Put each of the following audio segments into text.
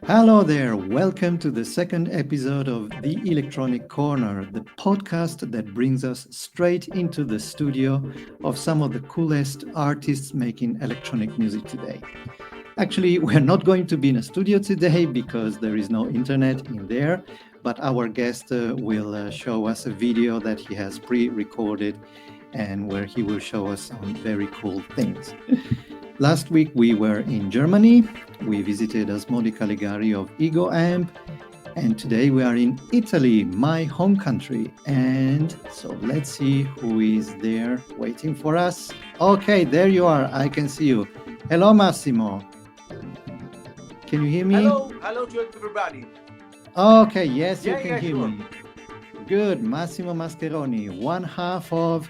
Hello there, welcome to the second episode of The Electronic Corner, the podcast that brings us straight into the studio of some of the coolest artists making electronic music today. Actually, we're not going to be in a studio today because there is no internet in there, but our guest will show us a video that he has pre-recorded and where he will show us some very cool things. Last week we were in Germany. We visited Asmodi Caligari of Ego Amp, and today we are in Italy, my home country. And so let's see who is there waiting for us. Okay, there you are. I can see you. Hello, Massimo. Can you hear me? Hello to everybody. Okay, yes, you can hear sure. me. Good, Massimo Mascheroni, one half of.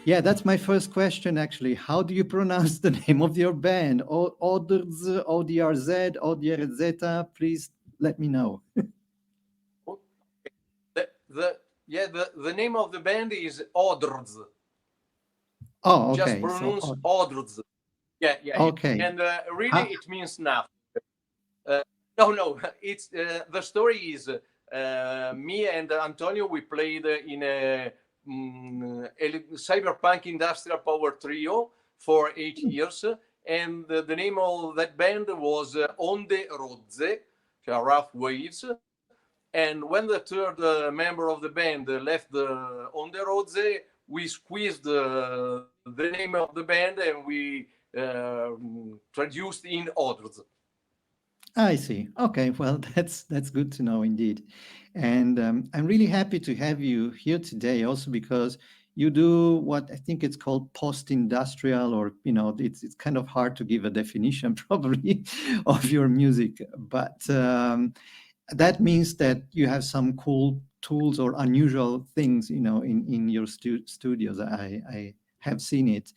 Yeah, that's my first question, actually. How do you pronounce the name of your band? ODRZ, ODRZ, ODRZ? Please let me know. The name of the band is ODRZ. Oh, okay. Just pronounce ODRZ. Yeah. Okay. And really, it means nothing. No. It's the story is me and Antonio. We played in a cyberpunk industrial power trio for 8 years, and the name of that band was ODRZ, rough waves. And when the third member of the band left the ODRZ, we squeezed the name of the band and we traduced in ODRZ. I see. Okay, well, that's good to know indeed. And I'm really happy to have you here today also because you do what I think it's called post-industrial, or it's kind of hard to give a definition probably of your music, but that means that you have some cool tools or unusual things in your studios. I have seen it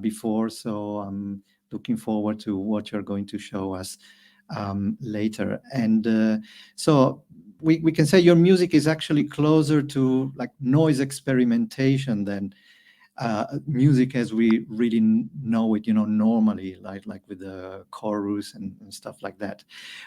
before, so I'm looking forward to what you're going to show us later. And so we can say your music is actually closer to like noise experimentation than music as we really know it, normally, like with the chorus and stuff like that.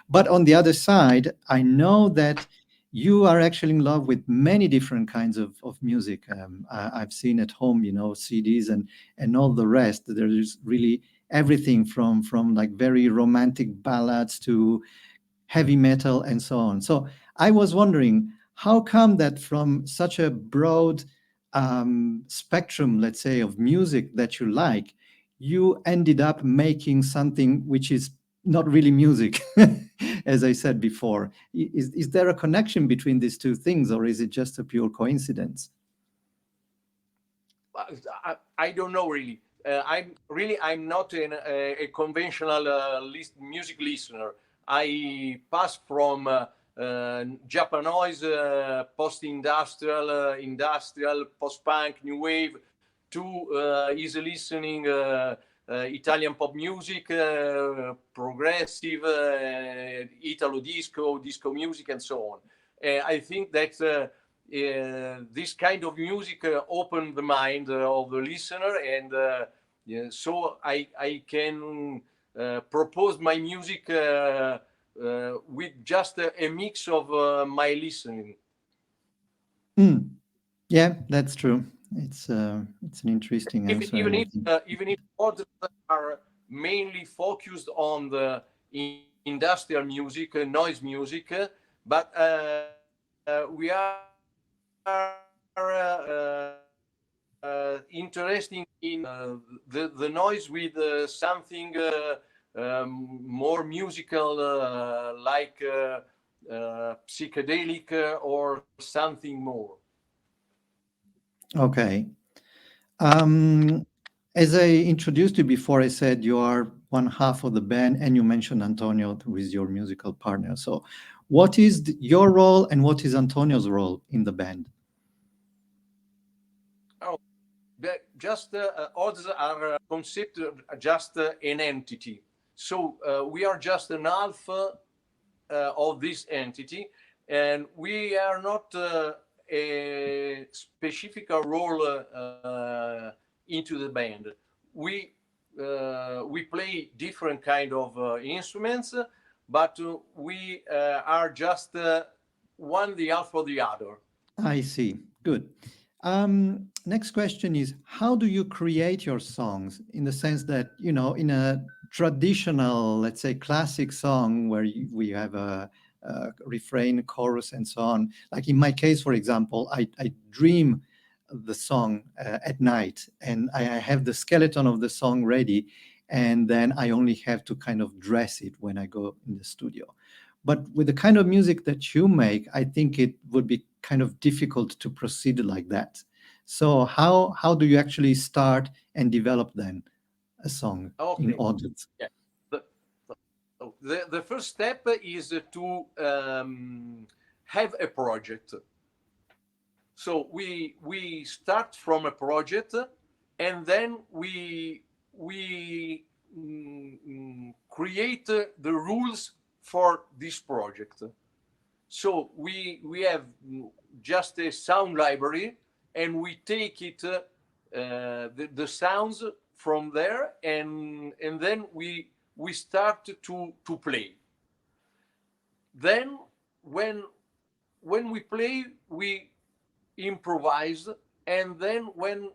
But on the other side, I know that you are actually in love with many different kinds of music. I've seen at home, CDs and all the rest. There is really everything from like very romantic ballads to heavy metal and so on. So I was wondering, how come that from such a broad spectrum, let's say, of music that you like, you ended up making something which is not really music, as I said before? Is there a connection between these two things, or is it just a pure coincidence? I don't know really. I'm not a conventional music listener. I pass from Japanese post-industrial, industrial, post-punk, new wave to easy listening Italian pop music, progressive, Italo disco, disco music, and so on. I think that this kind of music opened the mind of the listener, and so I can propose my music with just a mix of my listening. Yeah, that's true. It's an interesting answer. Even if others are mainly focused on the industrial music, noise music, but we are interesting in the noise with something more musical, like psychedelic or something more. Okay. As I introduced you before, I said you are one half of the band, and you mentioned Antonio, who is your musical partner. So what is your role and what is Antonio's role in the band? Oh, just odds are considered just an entity. So we are just an alpha of this entity, and we are not a specific role into the band. We we play different kind of instruments, but we are just one the half of the other. I see. Good. Next question is, how do you create your songs, in the sense that, you know, in a traditional, let's say, classic song where we have a refrain, chorus, and so on. Like in my case, for example, I dream the song at night, and I have the skeleton of the song ready, and then I only have to kind of dress it when I go in the studio. But with the kind of music that you make, I think it would be kind of difficult to proceed like that. So how do you actually start and develop then a song in Okay. audience? Yeah. The, the first step is to have a project. So we start from a project, and then we create the rules for this project. So we have just a sound library, and we take it the sounds from there, and then we start to play. Then when we play, we improvise, and then when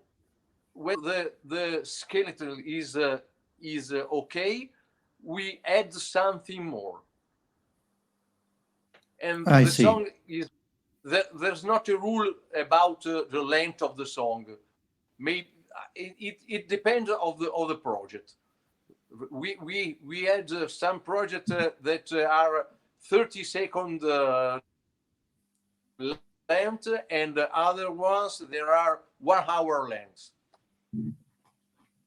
the skeleton is okay, we add something more. And I the see. song is there's not a rule about the length of the song. Maybe it depends of the project. We had some projects that are 30-second length, and the other ones there are 1 hour length.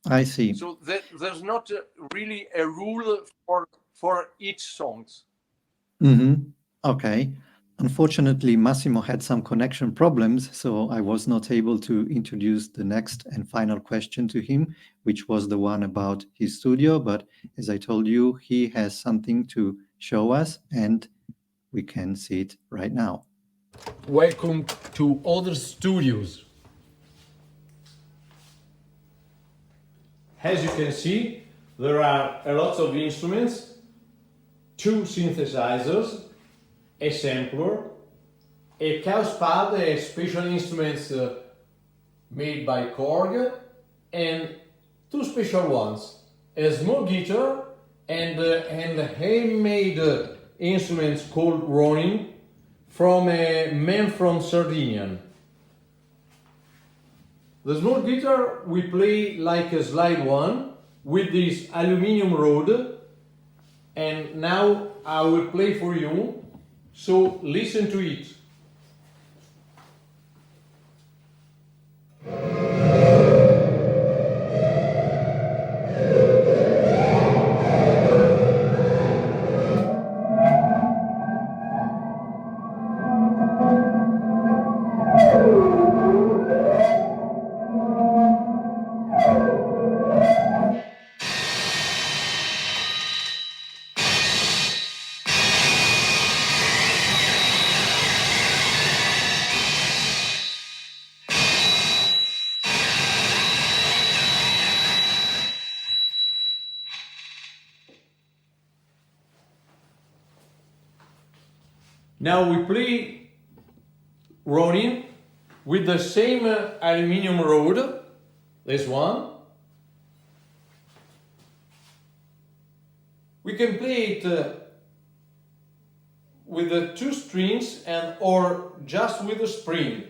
I see. So there's not really a rule for each songs. Okay. Unfortunately, Massimo had some connection problems, so I was not able to introduce the next and final question to him, which was the one about his studio. But as I told you, he has something to show us, and we can see it right now. Welcome to Other Studios. As you can see, there are a lot of instruments, 2 synthesizers, a sampler, a chaos pad, a special instruments made by Korg, and 2 special ones, a small guitar and handmade instruments called Ronin from a man from Sardinia. The small guitar we play like a slide one with this aluminum rod, and now I will play for you, so listen to it. Now we play Ronin with the same aluminum rod, this one. We can play it with the 2 strings and or just with a spring.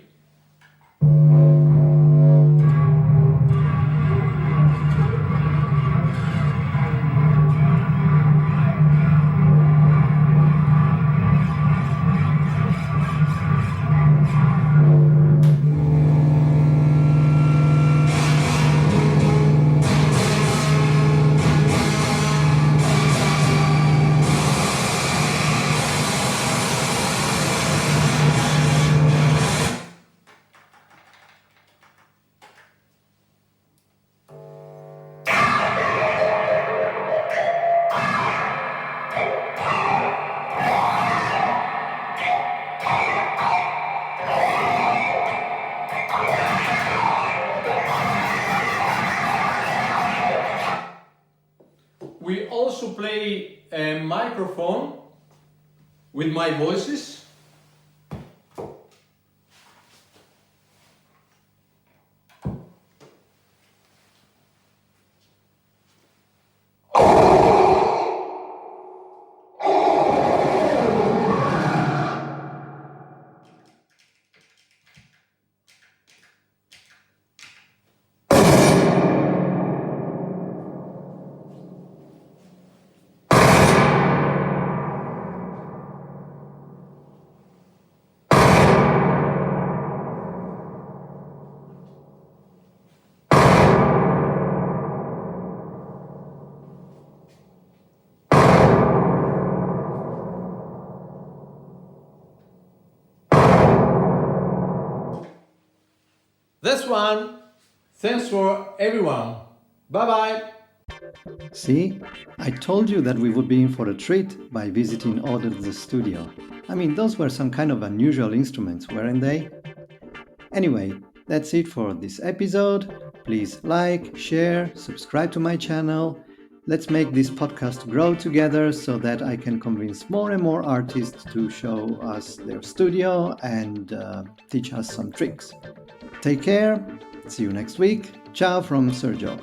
we also play a microphone with my voices. That's one. Thanks for everyone. Bye bye. See, I told you that we would be in for a treat by visiting ODRZ studio. I mean, those were some kind of unusual instruments, weren't they? Anyway, that's it for this episode. Please like, share, subscribe to my channel. Let's make this podcast grow together so that I can convince more and more artists to show us their studio and teach us some tricks. Take care. See you next week. Ciao from Sergio.